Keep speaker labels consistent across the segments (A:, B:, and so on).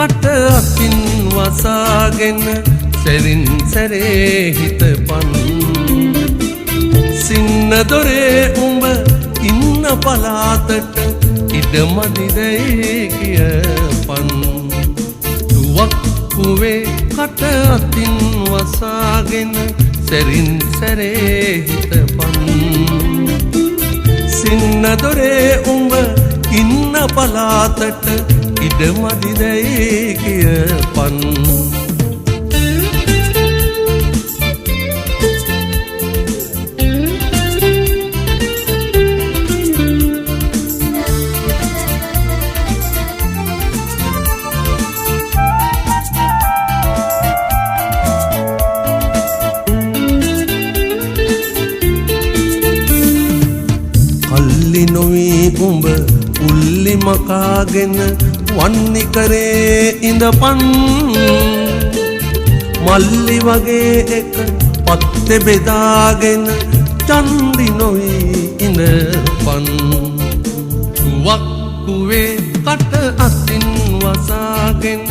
A: කට අතින් වසාගෙන සැරින් සැරේ හිතපන් සින්න දොරේ උඹ ඉන්න පලාතට ඉඩමදිදයි කියපන් තුවක්කුවේ කට අතින් වසාගෙන සැරින් සැරේ හිතපන් සින්න දොරේ උඹ ඉන්න පලාතට ඉඩමදිදයි කියපන් කල්ලි නොවී උඹ උල්ලි මකාගෙන වන්නි කරේ ඉඳපන් මල්ලි වගේ එක පත්තෙ බෙදාගෙන චන්දි නොවී ඉඳපන් තුවක්කුවේ කට අතින් වසාගෙන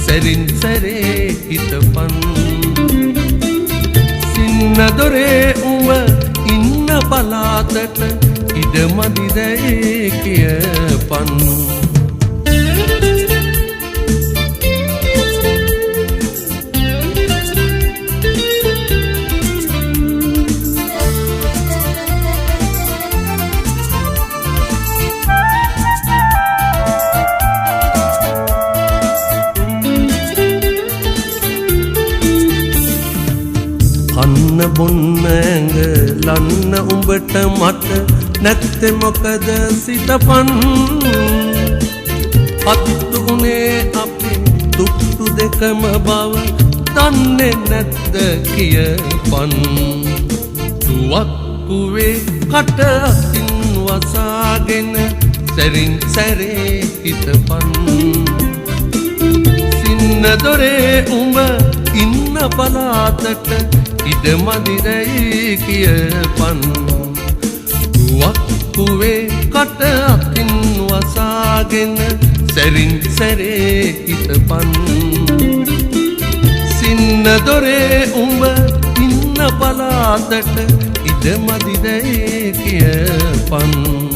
A: සැරින් සැරේ හිතපන් සින්න දොරේ උඹ ඉන්න පලාතට ඉඩමදිදයි කියපන් කන්න බොන්න ඇඟ ලන්න උඹට මට නැත්තෙ මොකද සිතපන් අත්තු උනේ අපි දුක්තු දෙකම බව දන්නේ නැද්ද කියපන් තුවක්කුවේ කට අතින් වසාගෙන සැරින් සැරේ හිතපන් සින්න දොරේ උඹ ඉන්න පලාතට ඉඩමදිදයි කියපන් තුවක්කුවේ කට අතින් වසාගෙන සැරින් සැරේ හිතපන් සින්න දොරේ උඹ ඉන්න පලාතට ඉඩමදිදයි කියපන්